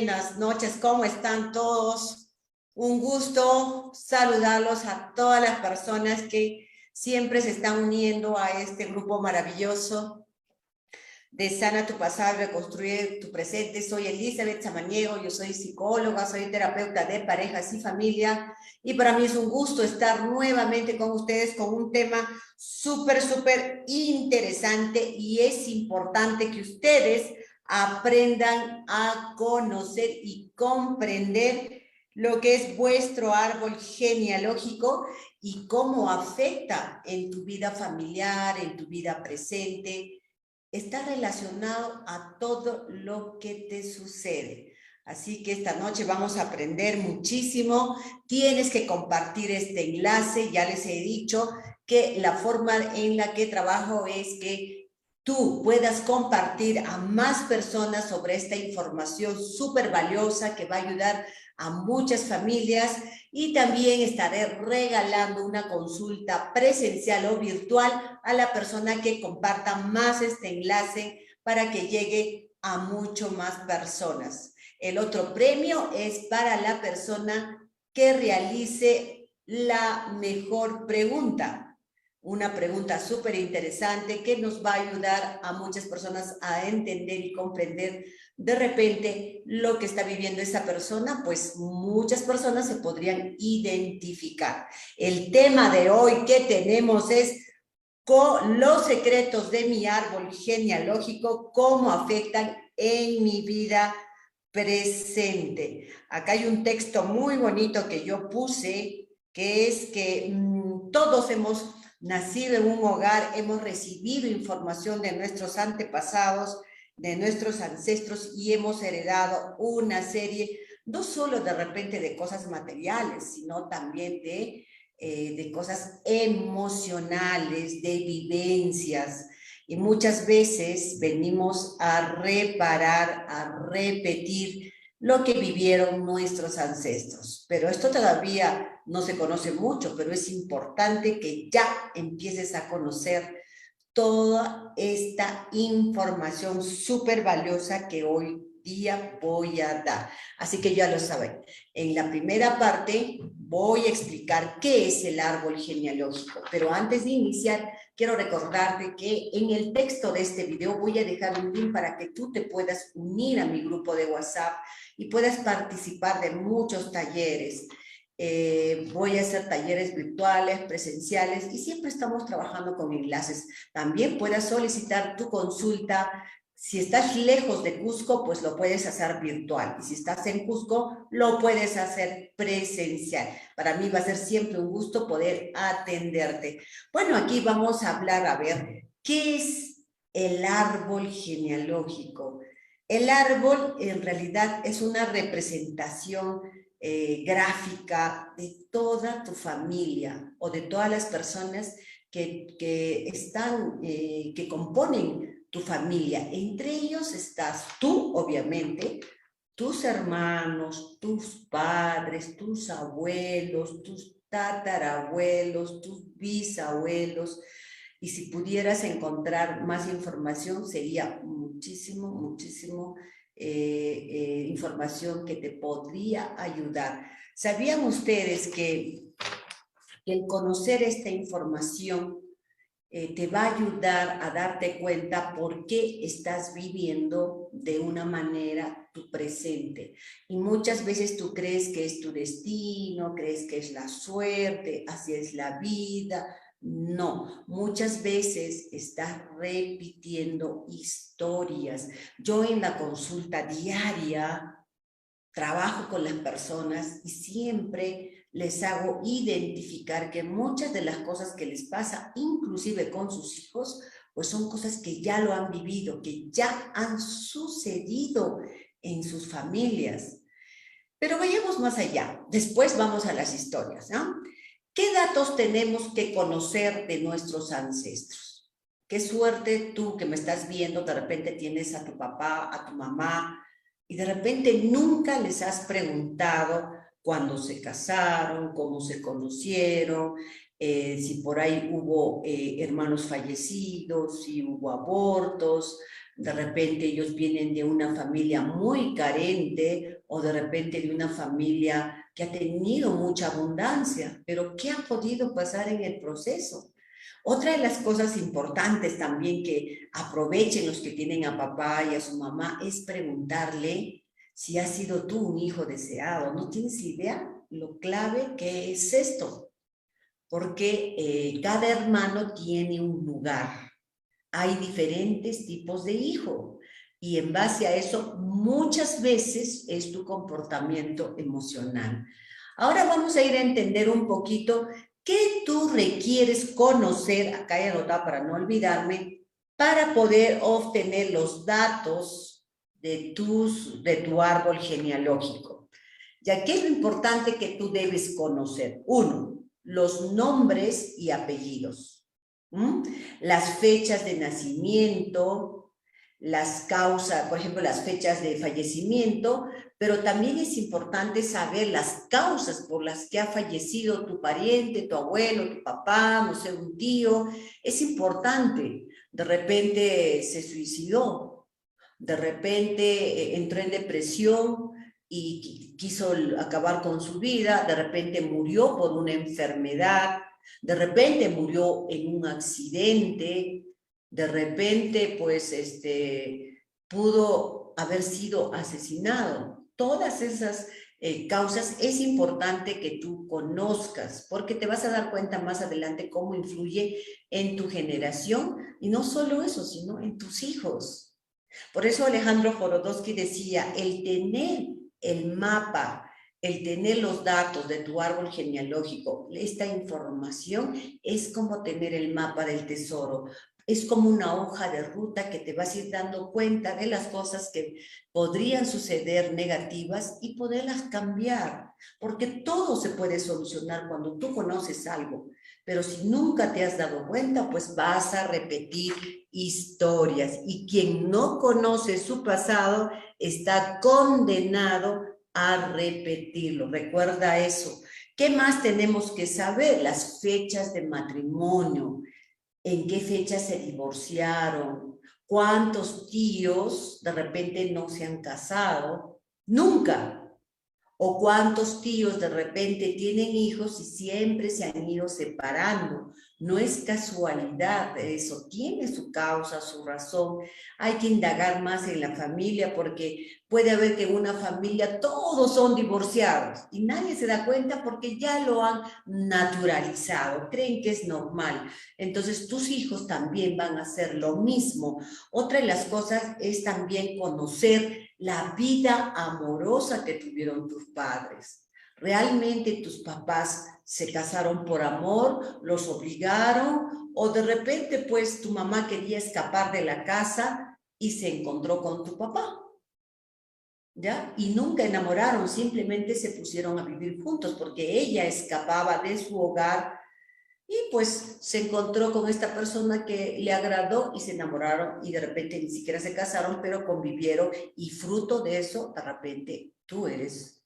buenas noches, ¿cómo están todos? Un gusto saludarlos a todas las personas que siempre se están uniendo a este grupo maravilloso de Sana tu Pasado, Reconstruye tu Presente. Soy Elizabeth Samaniego, yo soy psicóloga, soy terapeuta de parejas y familia, y para mí es un gusto estar nuevamente con ustedes con un tema súper interesante, y es importante que ustedes aprendan a conocer y comprender lo que es vuestro árbol genealógico y cómo afecta en tu vida familiar, en tu vida presente. Está relacionado a todo lo que te sucede. Así que esta noche vamos a aprender muchísimo. Tienes que compartir este enlace. Ya les he dicho que la forma en la que trabajo es que tú puedas compartir a más personas sobre esta información súper valiosa que va a ayudar a muchas familias, y también estaré regalando una consulta presencial o virtual a la persona que comparta más este enlace para que llegue a mucho más personas. El otro premio es para la persona que realice la mejor pregunta. Una pregunta súper interesante que nos va a ayudar a muchas personas a entender y comprender de repente lo que está viviendo esa persona, pues muchas personas se podrían identificar. El tema de hoy que tenemos es los secretos de mi árbol genealógico, cómo afectan en mi vida presente. Acá hay un texto muy bonito que yo puse, que es que todos hemos nacido en un hogar, hemos recibido información de nuestros antepasados, de nuestros ancestros, y hemos heredado una serie, no solo de repente de cosas materiales, sino también de cosas emocionales, de vivencias. Y muchas veces venimos a reparar, a repetir lo que vivieron nuestros ancestros. Pero esto todavía no se conoce mucho, pero es importante que ya empieces a conocer toda esta información súper valiosa que hoy día voy a dar. Así que ya lo saben. En la primera parte voy a explicar qué es el árbol genealógico, pero antes de iniciar quiero recordarte que en el texto de este video voy a dejar un link para que tú te puedas unir a mi grupo de WhatsApp y puedas participar de muchos talleres. Voy a hacer talleres virtuales, presenciales, y siempre estamos trabajando con enlaces. También puedes solicitar tu consulta. Si estás lejos de Cusco, pues lo puedes hacer virtual. Y si estás en Cusco, lo puedes hacer presencial. Para mí va a ser siempre un gusto poder atenderte. Bueno, aquí vamos a hablar, a ver, ¿qué es el árbol genealógico? El árbol en realidad es una representación gráfica de toda tu familia o de todas las personas que están, que componen tu familia. Entre ellos estás tú, obviamente, tus hermanos, tus padres, tus abuelos, tus tatarabuelos, tus bisabuelos. Y si pudieras encontrar más información, sería muchísimo información que te podría ayudar. ¿Sabían ustedes que el conocer esta información te va a ayudar a darte cuenta por qué estás viviendo de una manera tu presente? Y muchas veces tú crees que es tu destino, crees que es la suerte, así es la vida. No, muchas veces estás repitiendo historias. Yo en la consulta diaria trabajo con las personas y siempre les hago identificar que muchas de las cosas que les pasa, inclusive con sus hijos, pues son cosas que ya lo han vivido, que ya han sucedido en sus familias. Pero vayamos más allá. Después vamos a las historias, ¿no? ¿Qué datos tenemos que conocer de nuestros ancestros? Qué suerte tú que me estás viendo, de repente tienes a tu papá, a tu mamá, y de repente nunca les has preguntado cuándo se casaron, cómo se conocieron, si por ahí hubo hermanos fallecidos, si hubo abortos, de repente ellos vienen de una familia muy carente o de repente de una familia que ha tenido mucha abundancia, pero ¿qué ha podido pasar en el proceso? Otra de las cosas importantes también que aprovechen los que tienen a papá y a su mamá es preguntarle si has sido tú un hijo deseado. ¿No tienes idea lo clave que es esto? Porque cada hermano tiene un lugar. Hay diferentes tipos de hijo y en base a eso muchas veces es tu comportamiento emocional. Ahora vamos a ir a entender un poquito qué tú requieres conocer, acá he anotado para no olvidarme, para poder obtener los datos de tu árbol genealógico. Ya que es lo importante que tú debes conocer. Uno, los nombres y apellidos. Las fechas de nacimiento, las causas, por ejemplo, las fechas de fallecimiento, pero también es importante saber las causas por las que ha fallecido tu pariente, tu abuelo, tu papá, no sé, un tío. Es importante. De repente se suicidó, de repente entró en depresión y quiso acabar con su vida, de repente murió por una enfermedad, de repente murió en un accidente, de repente pues pudo haber sido asesinado. Todas esas causas es importante que tú conozcas, porque te vas a dar cuenta más adelante cómo influye en tu generación, y no solo eso, sino en tus hijos. Por eso Alejandro Jodorowsky decía, el tener el mapa, el tener los datos de tu árbol genealógico, esta información es como tener el mapa del tesoro. Es como una hoja de ruta que te vas a ir dando cuenta de las cosas que podrían suceder negativas y poderlas cambiar. Porque todo se puede solucionar cuando tú conoces algo. Pero si nunca te has dado cuenta, pues vas a repetir historias. Y quien no conoce su pasado está condenado a repetirlo. Recuerda eso. ¿Qué más tenemos que saber? Las fechas de matrimonio. ¿En qué fecha se divorciaron? ¿Cuántos tíos de repente no se han casado? Nunca. ¿O cuántos tíos de repente tienen hijos y siempre se han ido separando? No es casualidad eso, tiene su causa, su razón. Hay que indagar más en la familia porque puede haber que en una familia todos son divorciados y nadie se da cuenta porque ya lo han naturalizado, creen que es normal. Entonces tus hijos también van a hacer lo mismo. Otra de las cosas es también conocer la vida amorosa que tuvieron tus padres. ¿Realmente tus papás se casaron por amor, los obligaron, o de repente pues tu mamá quería escapar de la casa y se encontró con tu papá? ¿Ya? Y nunca enamoraron, simplemente se pusieron a vivir juntos porque ella escapaba de su hogar y pues se encontró con esta persona que le agradó y se enamoraron y de repente ni siquiera se casaron, pero convivieron y fruto de eso, de repente tú eres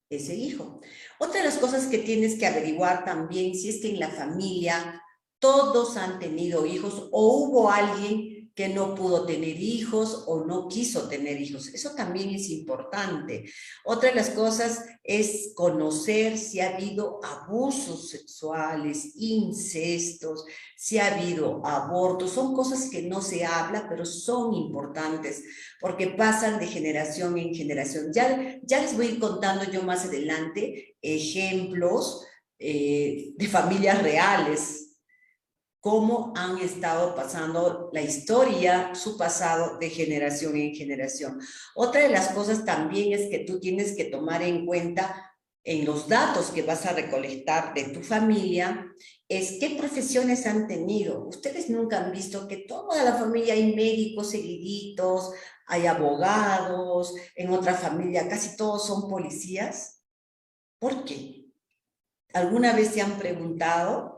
ese hijo. Otra de las cosas que tienes que averiguar también, si es que en la familia todos han tenido hijos o hubo alguien que no pudo tener hijos o no quiso tener hijos. Eso también es importante. Otra de las cosas es conocer si ha habido abusos sexuales, incestos, si ha habido abortos. Son cosas que no se habla, pero son importantes porque pasan de generación en generación. Ya les voy a ir contando yo más adelante ejemplos de familias reales, cómo han estado pasando la historia, su pasado de generación en generación. Otra de las cosas también es que tú tienes que tomar en cuenta en los datos que vas a recolectar de tu familia, es qué profesiones han tenido. Ustedes nunca han visto que toda la familia hay médicos seguiditos, hay abogados, en otra familia casi todos son policías. ¿Por qué? ¿Alguna vez se han preguntado?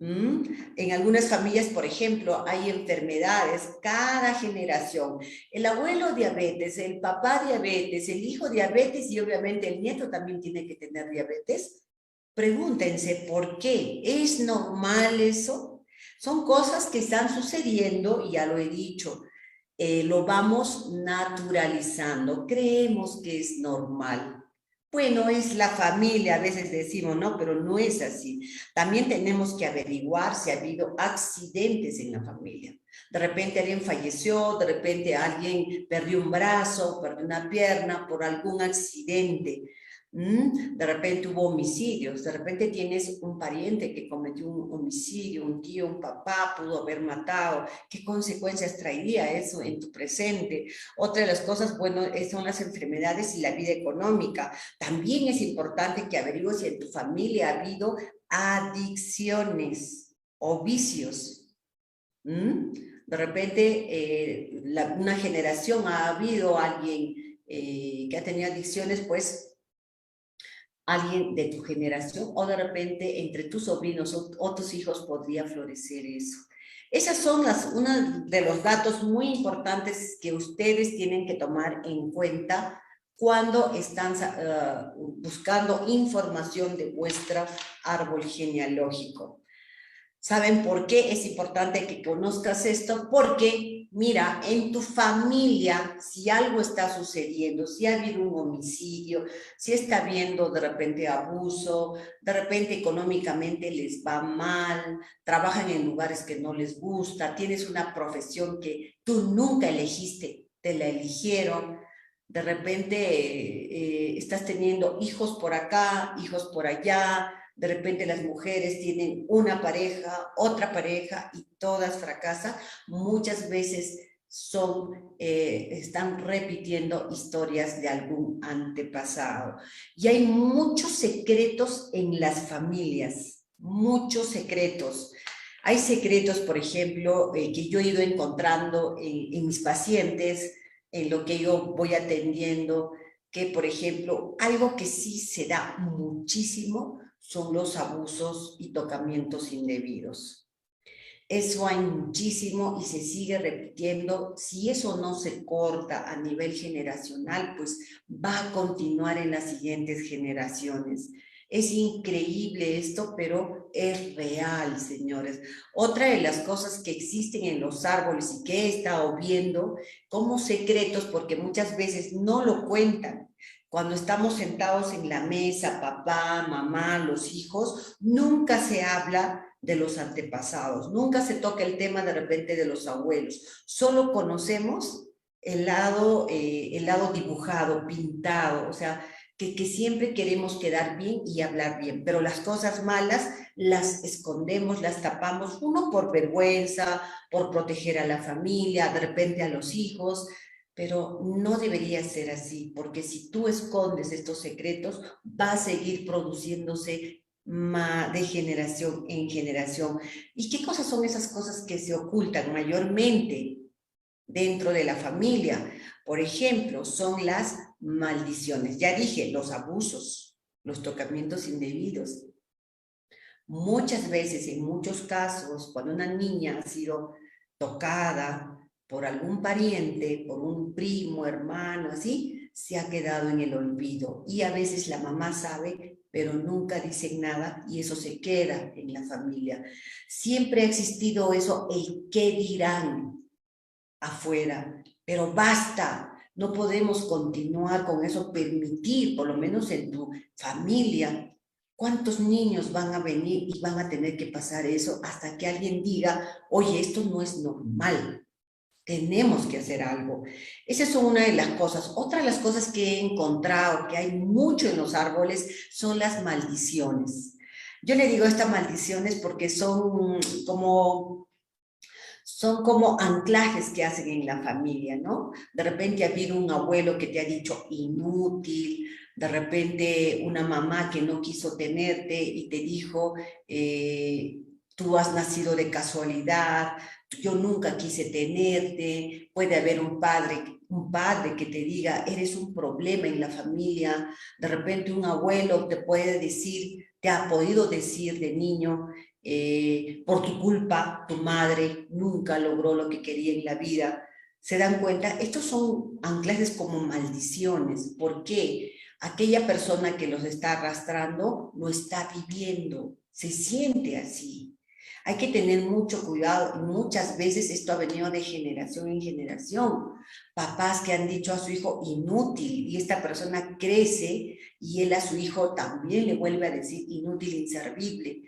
En algunas familias, por ejemplo, hay enfermedades cada generación. El abuelo diabetes, el papá diabetes, el hijo diabetes y obviamente el nieto también tiene que tener diabetes. Pregúntense, ¿por qué? ¿Es normal eso? Son cosas que están sucediendo y ya lo he dicho. lo vamos naturalizando, creemos que es normal. Bueno, es la familia, a veces decimos, no, pero no es así. También tenemos que averiguar si ha habido accidentes en la familia. De repente alguien falleció, de repente alguien perdió un brazo, perdió una pierna por algún accidente. De repente hubo homicidios, de repente tienes un pariente que cometió un homicidio, un tío, un papá pudo haber matado. ¿Qué consecuencias traería eso en tu presente? Otra de las cosas, bueno, son las enfermedades y la vida económica. También es importante que averigües si en tu familia ha habido adicciones o vicios. De repente, una generación ha habido alguien que ha tenido adicciones, pues alguien de tu generación, o de repente entre tus sobrinos o tus hijos podría florecer eso. Esas son uno de los datos muy importantes que ustedes tienen que tomar en cuenta cuando están buscando información de vuestro árbol genealógico. ¿Saben por qué es importante que conozcas esto? Porque, mira, en tu familia, si algo está sucediendo, si ha habido un homicidio, si está habiendo de repente abuso, de repente económicamente les va mal, trabajan en lugares que no les gusta, tienes una profesión que tú nunca elegiste, te la eligieron, de repente estás teniendo hijos por acá, hijos por allá, de repente las mujeres tienen una pareja, otra pareja y todas fracasan, muchas veces están repitiendo historias de algún antepasado. Y hay muchos secretos en las familias, muchos secretos. Hay secretos, por ejemplo, que yo he ido encontrando en mis pacientes, en lo que yo voy atendiendo, que, por ejemplo, algo que sí se da muchísimo son los abusos y tocamientos indebidos. Eso hay muchísimo y se sigue repitiendo. Si eso no se corta a nivel generacional, pues va a continuar en las siguientes generaciones. Es increíble esto, pero es real, señores. Otra de las cosas que existen en los árboles y que he estado viendo como secretos, porque muchas veces no lo cuentan. Cuando estamos sentados en la mesa, papá, mamá, los hijos, nunca se habla de los antepasados, nunca se toca el tema de repente de los abuelos, solo conocemos el lado dibujado, pintado, o sea, que siempre queremos quedar bien y hablar bien, pero las cosas malas las escondemos, las tapamos, uno por vergüenza, por proteger a la familia, de repente a los hijos, pero no debería ser así, porque si tú escondes estos secretos, va a seguir produciéndose de generación en generación. ¿Y qué cosas son esas cosas que se ocultan mayormente dentro de la familia? Por ejemplo, son las maldiciones. Ya dije, los abusos, los tocamientos indebidos. Muchas veces, en muchos casos, cuando una niña ha sido tocada por algún pariente, por un primo, hermano, así, se ha quedado en el olvido. Y a veces la mamá sabe, pero nunca dicen nada y eso se queda en la familia. Siempre ha existido eso, el qué dirán afuera, pero basta. No podemos continuar con eso, permitir, por lo menos en tu familia. ¿Cuántos niños van a venir y van a tener que pasar eso hasta que alguien diga, oye, esto no es normal, tenemos que hacer algo? Esa es una de las cosas. Otra de las cosas que he encontrado, que hay mucho en los árboles, son las maldiciones. Yo le digo estas maldiciones porque son como anclajes que hacen en la familia, ¿no? De repente ha habido un abuelo que te ha dicho inútil, de repente una mamá que no quiso tenerte y te dijo, tú has nacido de casualidad, yo nunca quise tenerte. Puede haber un padre que te diga, eres un problema en la familia. De repente un abuelo te puede decir, te ha podido decir de niño, por tu culpa, tu madre nunca logró lo que quería en la vida. ¿Se dan cuenta? Estos son anclajes como maldiciones. ¿Por qué? Aquella persona que los está arrastrando lo está viviendo, se siente así. Hay que tener mucho cuidado y muchas veces esto ha venido de generación en generación. Papás que han dicho a su hijo inútil y esta persona crece y él a su hijo también le vuelve a decir inútil, inservible.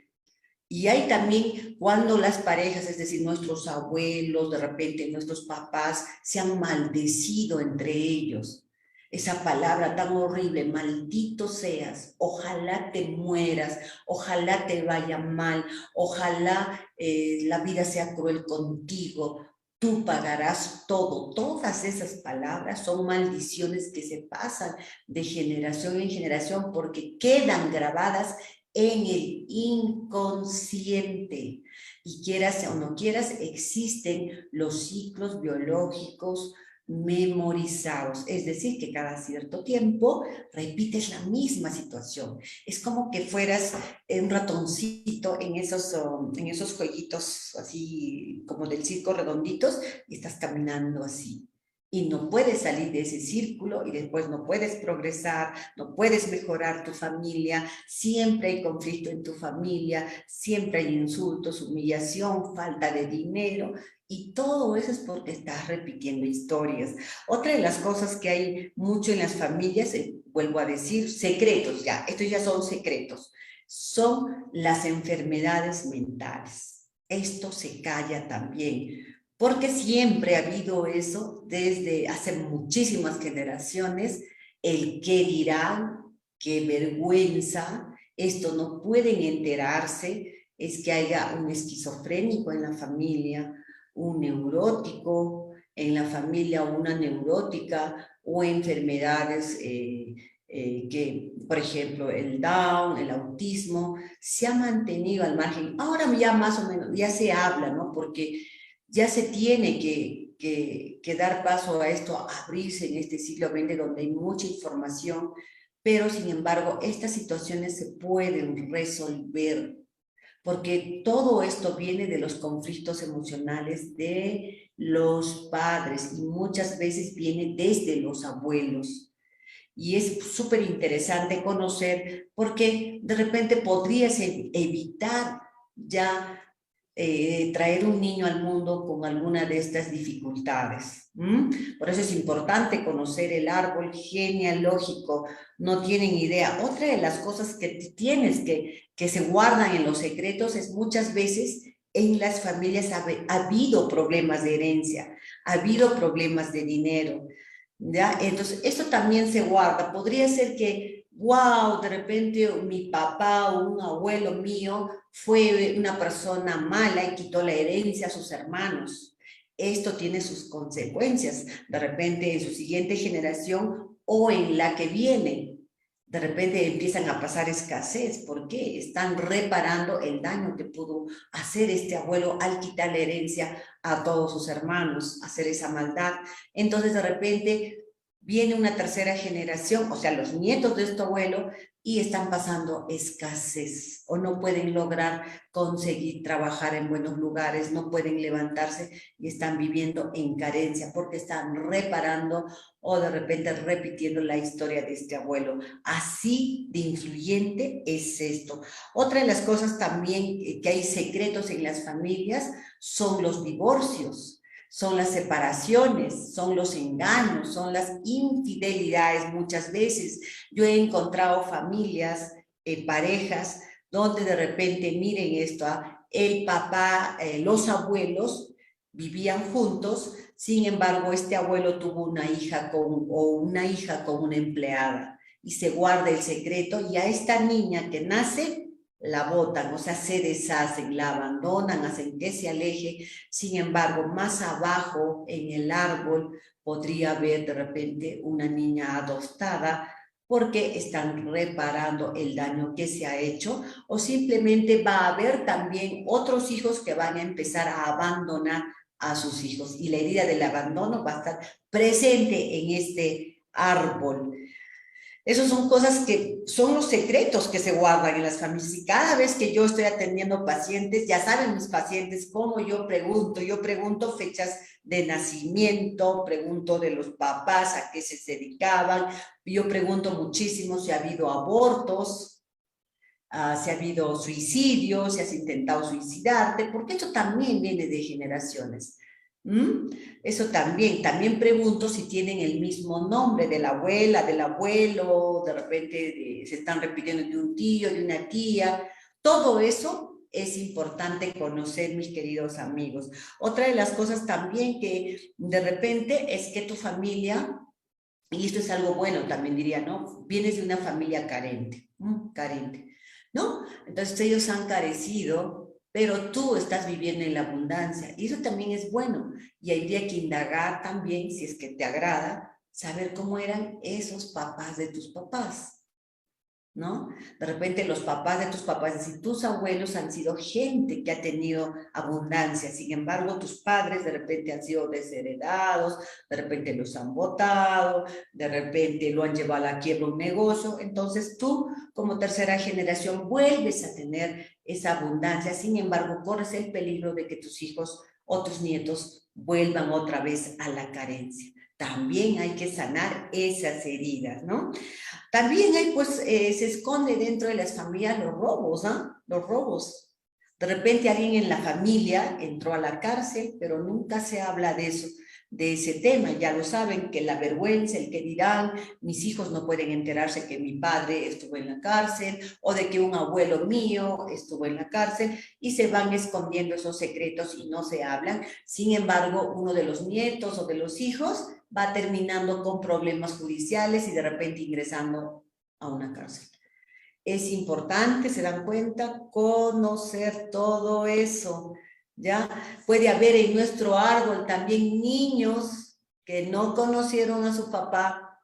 Y hay también cuando las parejas, es decir, nuestros abuelos, de repente nuestros papás, se han maldecido entre ellos. Esa palabra tan horrible, maldito seas, ojalá te mueras, ojalá te vaya mal, ojalá la vida sea cruel contigo, tú pagarás todo. Todas esas palabras son maldiciones que se pasan de generación en generación porque quedan grabadas en el inconsciente. Y quieras o no quieras, existen los ciclos biológicos memorizados, es decir, que cada cierto tiempo repites la misma situación. Es como que fueras un ratoncito en esos jueguitos así como del circo redonditos y estás caminando así. Y no puedes salir de ese círculo y después no puedes progresar, no puedes mejorar tu familia, siempre hay conflicto en tu familia, siempre hay insultos, humillación, falta de dinero y todo eso es porque estás repitiendo historias. Otra de las cosas que hay mucho en las familias, vuelvo a decir, secretos ya, estos ya son secretos, son las enfermedades mentales. Esto se calla también porque siempre ha habido eso desde hace muchísimas generaciones, el qué dirán, qué vergüenza, esto no pueden enterarse, es que haya un esquizofrénico en la familia, un neurótico en la familia, una neurótica o enfermedades que, por ejemplo, el Down, el autismo, se ha mantenido al margen. Ahora ya más o menos, ya se habla, ¿no? Porque ya se tiene que dar paso a esto, a abrirse en este siglo XX donde hay mucha información, pero sin embargo estas situaciones se pueden resolver porque todo esto viene de los conflictos emocionales de los padres y muchas veces viene desde los abuelos. Y es súper interesante conocer porque de repente podrías evitar ya traer un niño al mundo con alguna de estas dificultades. Por eso es importante conocer el árbol genealógico. No tienen idea. Otra de las cosas que tienes que se guardan en los secretos es muchas veces en las familias ha habido problemas de herencia, ha habido problemas de dinero. ¿Ya? Entonces, esto también se guarda. Podría ser que, wow, de repente mi papá o un abuelo mío fue una persona mala y quitó la herencia a sus hermanos. Esto tiene sus consecuencias. De repente en su siguiente generación o en la que viene, de repente empiezan a pasar escasez. ¿Por qué? Están reparando el daño que pudo hacer este abuelo al quitar la herencia a todos sus hermanos, hacer esa maldad. Entonces, de repente, viene una tercera generación, o sea, los nietos de este abuelo, y están pasando escasez o no pueden lograr conseguir trabajar en buenos lugares, no pueden levantarse y están viviendo en carencia porque están reparando o de repente repitiendo la historia de este abuelo. Así de influyente es esto. Otra de las cosas también que hay secretos en las familias son los divorcios. Son las separaciones, son los engaños, son las infidelidades muchas veces. Yo he encontrado familias, parejas, donde de repente, miren esto, el papá, los abuelos vivían juntos, sin embargo, este abuelo tuvo una hija o una hija con una empleada y se guarda el secreto y a esta niña que nace la botan, o sea, se deshacen, la abandonan, hacen que se aleje. Sin embargo, más abajo en el árbol podría haber de repente una niña adoptada porque están reparando el daño que se ha hecho o simplemente va a haber también otros hijos que van a empezar a abandonar a sus hijos y la herida del abandono va a estar presente en este árbol. Esas son cosas que son los secretos que se guardan en las familias. Y cada vez que yo estoy atendiendo pacientes, ya saben mis pacientes cómo yo pregunto fechas de nacimiento, pregunto de los papás, a qué se dedicaban, yo pregunto muchísimo si ha habido abortos, si ha habido suicidio, si has intentado suicidarte, porque esto también viene de generaciones. ¿Mm? Eso también pregunto si tienen el mismo nombre de la abuela, del abuelo, de repente se están repitiendo de un tío, de una tía. Todo eso es importante conocer, mis queridos amigos. Otra de las cosas también que de repente es que tu familia, y esto es algo bueno también diría, ¿no? Vienes de una familia carente, carente, ¿no? Entonces ellos han carecido, pero tú estás viviendo en la abundancia, y eso también es bueno, y habría que indagar también, si es que te agrada, saber cómo eran esos papás de tus papás, ¿no? De repente los papás de tus papás, es decir, tus abuelos han sido gente que ha tenido abundancia, sin embargo tus padres de repente han sido desheredados, de repente los han botado, de repente lo han llevado a la quiebra un negocio, entonces tú como tercera generación vuelves a tener esa abundancia, sin embargo corres el peligro de que tus hijos o tus nietos vuelvan otra vez a la carencia. También hay que sanar esas heridas, ¿no? También hay, pues, se esconde dentro de las familias los robos, ¿ah? Los robos. De repente alguien en la familia entró a la cárcel, pero nunca se habla de eso, de ese tema. Ya lo saben, que la vergüenza, el que dirán, mis hijos no pueden enterarse que mi padre estuvo en la cárcel o de que un abuelo mío estuvo en la cárcel y se van escondiendo esos secretos y no se hablan. Sin embargo, uno de los nietos o de los hijos va terminando con problemas judiciales y de repente ingresando a una cárcel. Es importante, se dan cuenta, conocer todo eso, ¿ya? Puede haber en nuestro árbol también niños que no conocieron a su papá,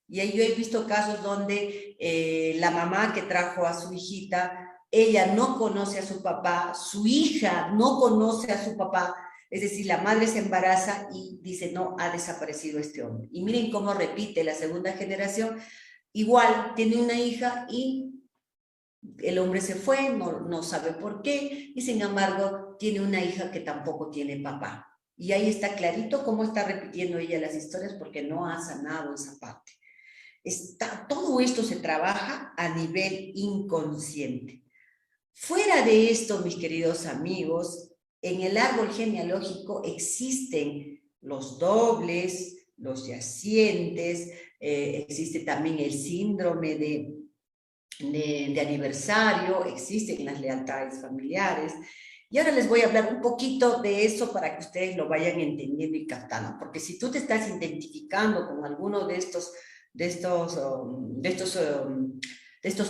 y ahí yo he visto casos donde la mamá que trajo a su hijita, ella no conoce a su papá, su hija no conoce a su papá, es decir, la madre se embaraza y dice, no, ha desaparecido este hombre. Y miren cómo repite la segunda generación, igual tiene una hija y el hombre se fue, no sabe por qué, y sin embargo tiene una hija que tampoco tiene papá. Y ahí está clarito cómo está repitiendo ella las historias porque no ha sanado esa parte. Todo esto se trabaja a nivel inconsciente. Fuera de esto, mis queridos amigos, en el árbol genealógico existen los dobles, los yacientes, existe también el síndrome de aniversario, existen las lealtades familiares. Y ahora les voy a hablar un poquito de eso para que ustedes lo vayan entendiendo y captando, porque si tú te estás identificando con alguno de estos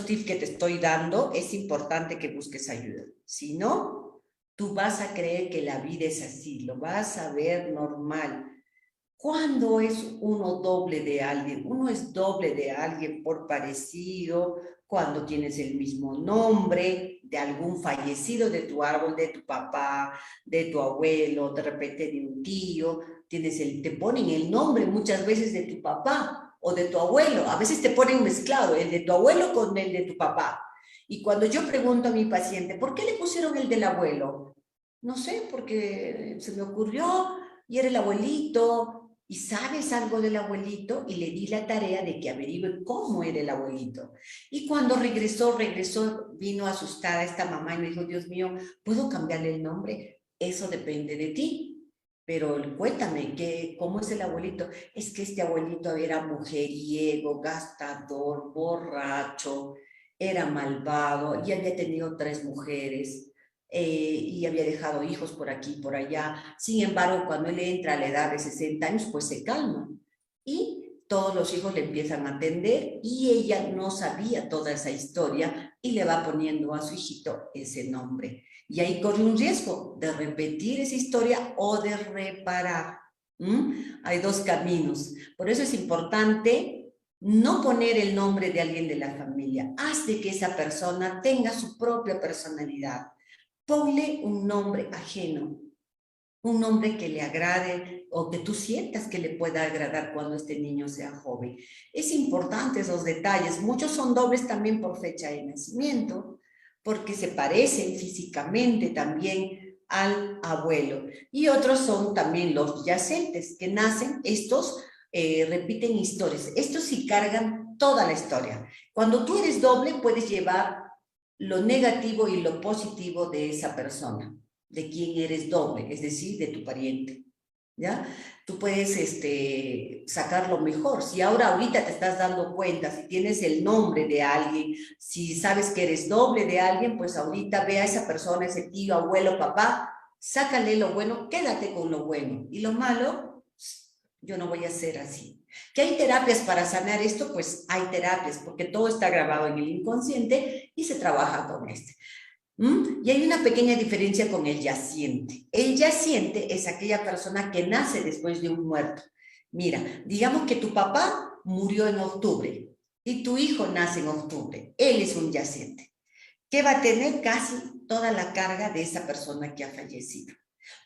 tips que te estoy dando, es importante que busques ayuda. Si no, tú vas a creer que la vida es así, lo vas a ver normal. ¿Cuándo es uno doble de alguien? Uno es doble de alguien por parecido, cuando tienes el mismo nombre de algún fallecido de tu árbol, de tu papá, de tu abuelo, de repente de un tío, te ponen el nombre muchas veces de tu papá o de tu abuelo, a veces te ponen mezclado el de tu abuelo con el de tu papá. Y cuando yo pregunto a mi paciente, ¿por qué le pusieron el del abuelo? No sé, porque se me ocurrió y era el abuelito. ¿Y sabes algo del abuelito? Y le di la tarea de que averigüe cómo era el abuelito. Y cuando regresó, vino asustada esta mamá y me dijo, Dios mío, ¿puedo cambiarle el nombre? Eso depende de ti. Pero cuéntame, ¿cómo es el abuelito? Es que este abuelito era mujeriego, gastador, borracho, era malvado y había tenido 3 mujeres. Y había dejado hijos por aquí y por allá. Sin embargo, cuando él entra a la edad de 60 años, pues se calma. Y todos los hijos le empiezan a atender y ella no sabía toda esa historia y le va poniendo a su hijito ese nombre. Y ahí corre un riesgo de repetir esa historia o de reparar. Hay 2 caminos. Por eso es importante no poner el nombre de alguien de la familia. Haz de que esa persona tenga su propia personalidad. Ponle un nombre ajeno, un nombre que le agrade o que tú sientas que le pueda agradar cuando este niño sea joven. Es importante esos detalles. Muchos son dobles también por fecha de nacimiento, porque se parecen físicamente también al abuelo. Y otros son también los yacentes, que nacen, estos repiten historias. Estos sí cargan toda la historia. Cuando tú eres doble, puedes llevar lo negativo y lo positivo de esa persona, de quien eres doble, es decir, de tu pariente, ¿ya? Tú puedes sacar lo mejor. Si ahorita te estás dando cuenta, si tienes el nombre de alguien, si sabes que eres doble de alguien, pues ahorita ve a esa persona, ese tío, abuelo, papá, sácale lo bueno, quédate con lo bueno. Y lo malo, yo no voy a ser así. ¿Que hay terapias para sanar esto? Pues hay terapias, porque todo está grabado en el inconsciente y se trabaja con este. Y hay una pequeña diferencia con el yaciente. El yaciente es aquella persona que nace después de un muerto. Mira, digamos que tu papá murió en octubre y tu hijo nace en octubre. Él es un yaciente que va a tener casi toda la carga de esa persona que ha fallecido.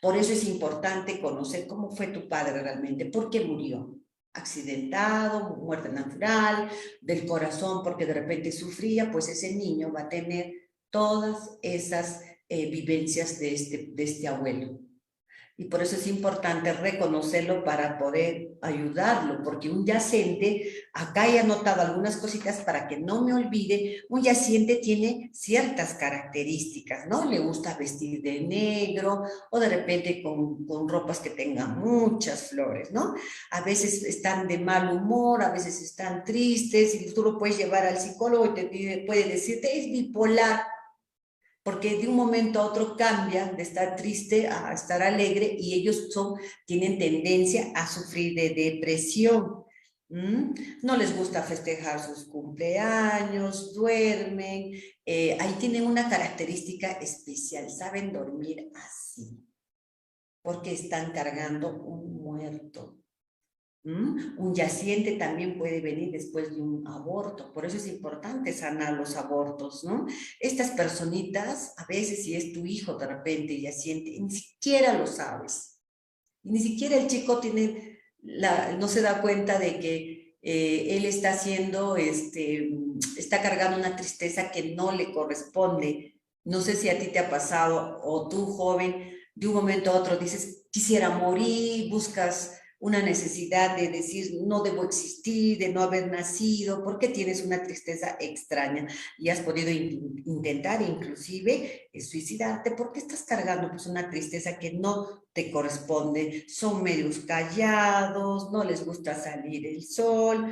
Por eso es importante conocer cómo fue tu padre realmente, por qué murió. Accidentado, muerte natural, del corazón porque de repente sufría, pues ese niño va a tener todas esas vivencias de este abuelo. Y por eso es importante reconocerlo para poder ayudarlo, porque un yacente, acá he anotado algunas cositas para que no me olvide, un yacente tiene ciertas características, ¿no? Le gusta vestir de negro o de repente con ropas que tengan muchas flores, ¿no? A veces están de mal humor, a veces están tristes y tú lo puedes llevar al psicólogo y te puede decirte, es bipolar, porque de un momento a otro cambian de estar triste a estar alegre y ellos tienen tendencia a sufrir de depresión. No les gusta festejar sus cumpleaños, duermen, ahí tienen una característica especial, saben dormir así, porque están cargando un muerto. Un yaciente también puede venir después de un aborto, por eso es importante sanar los abortos, ¿no? Estas personitas, a veces si es tu hijo de repente yaciente, ni siquiera lo sabes, ni siquiera el chico no se da cuenta de que él está está cargando una tristeza que no le corresponde. No sé si a ti te ha pasado, o tú joven, de un momento a otro dices, quisiera morir, buscas una necesidad de decir, no debo existir, de no haber nacido, porque tienes una tristeza extraña y has podido intentar inclusive suicidarte porque estás cargando pues una tristeza que no te corresponde. Son medios callados, no les gusta salir el sol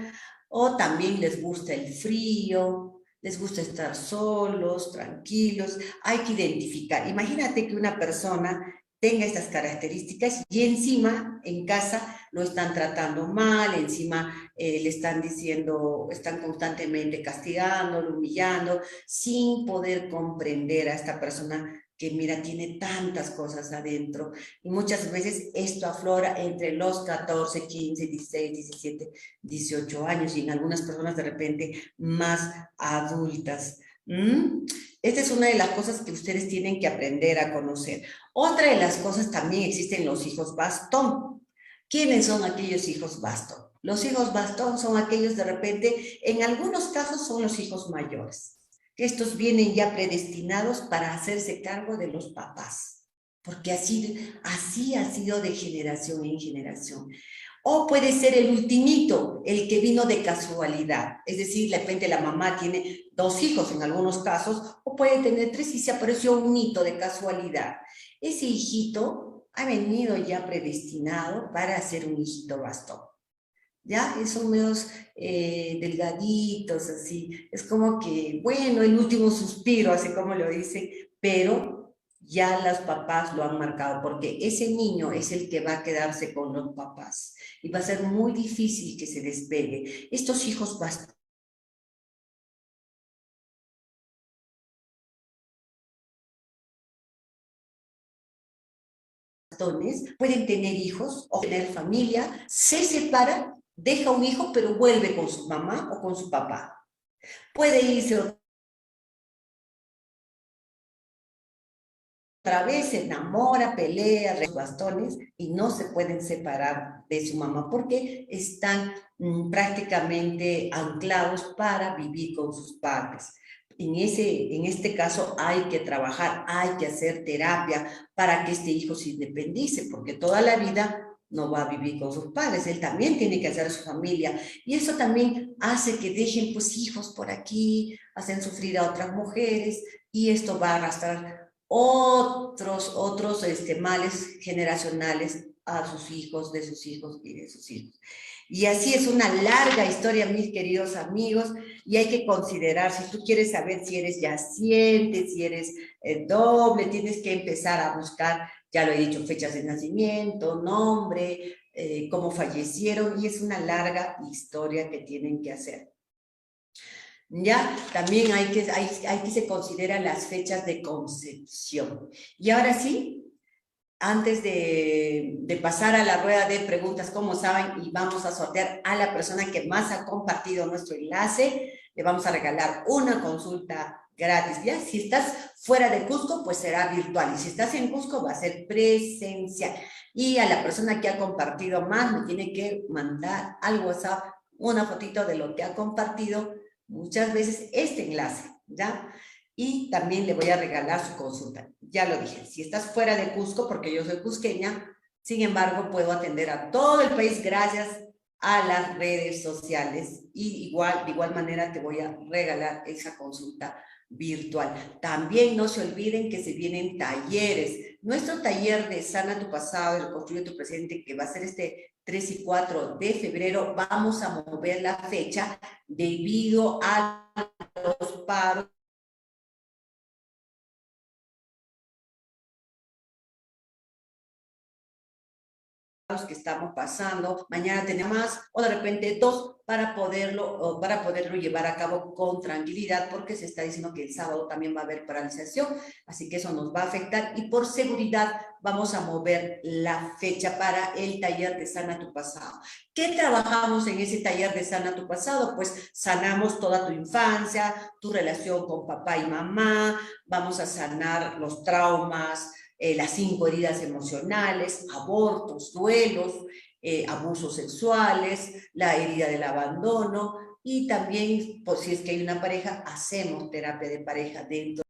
o también les gusta el frío, les gusta estar solos, tranquilos. Hay que identificar. Imagínate que una persona tenga estas características y encima en casa lo están tratando mal, encima le están diciendo, están constantemente castigándolo, humillando, sin poder comprender a esta persona que mira, tiene tantas cosas adentro. Y muchas veces esto aflora entre los 14, 15, 16, 17, 18 años y en algunas personas de repente más adultas. Esta es una de las cosas que ustedes tienen que aprender a conocer. Otra de las cosas, también existen los hijos bastón. ¿Quiénes son aquellos hijos bastón? Los hijos bastón son aquellos de repente, en algunos casos son los hijos mayores. Estos vienen ya predestinados para hacerse cargo de los papás, porque así ha sido de generación en generación. O puede ser el ultimito, el que vino de casualidad. Es decir, de repente la mamá tiene 2 hijos en algunos casos, o puede tener 3 y se apareció un hito de casualidad. Ese hijito ha venido ya predestinado para ser un hijito bastón. ¿Ya? Y son medios delgaditos, así. Es como que, bueno, el último suspiro, así como lo dice, pero ya los papás lo han marcado, porque ese niño es el que va a quedarse con los papás y va a ser muy difícil que se despegue. Estos hijos bastones pueden tener hijos o tener familia, se separan, deja un hijo, pero vuelve con su mamá o con su papá. Puede irse otra vez, se enamora, pelea, los bastones y no se pueden separar de su mamá porque están prácticamente anclados para vivir con sus padres. En este caso hay que trabajar, hay que hacer terapia para que este hijo se independice, porque toda la vida no va a vivir con sus padres, él también tiene que hacer su familia. Y eso también hace que dejen pues hijos por aquí, hacen sufrir a otras mujeres, y esto va a arrastrar otros males generacionales a sus hijos, de sus hijos y de sus hijos. Y así es una larga historia, mis queridos amigos, y hay que considerar, si tú quieres saber si eres yaciente, si eres doble, tienes que empezar a buscar, ya lo he dicho, fechas de nacimiento, nombre, cómo fallecieron, y es una larga historia que tienen que hacer. Ya, también hay que se consideran las fechas de concepción. Y ahora sí, antes de pasar a la rueda de preguntas, como saben, y vamos a sortear a la persona que más ha compartido nuestro enlace, le vamos a regalar una consulta gratis, ¿ya? Si estás fuera de Cusco, pues será virtual, y si estás en Cusco, va a ser presencial. Y a la persona que ha compartido más, me tiene que mandar al WhatsApp una fotito de lo que ha compartido, muchas veces este enlace, ¿ya? Y también le voy a regalar su consulta. Ya lo dije, si estás fuera de Cusco, porque yo soy cusqueña, sin embargo, puedo atender a todo el país gracias a las redes sociales, y de igual manera te voy a regalar esa consulta virtual. También no se olviden que se vienen talleres. Nuestro taller de Sana tu Pasado y Reconstruye tu Presente, que va a ser este 3 y 4 de febrero, vamos a mover la fecha debido a los paros que estamos pasando, mañana tenemos más, o de repente 2, para poderlo llevar a cabo con tranquilidad, porque se está diciendo que el sábado también va a haber paralización, así que eso nos va a afectar, y por seguridad vamos a mover la fecha para el taller de Sana tu Pasado. ¿Qué trabajamos en ese taller de Sana tu Pasado? Pues sanamos toda tu infancia, tu relación con papá y mamá, vamos a sanar los traumas, las 5 heridas emocionales, abortos, duelos, abusos sexuales, la herida del abandono, y también, por si es que hay una pareja, hacemos terapia de pareja dentro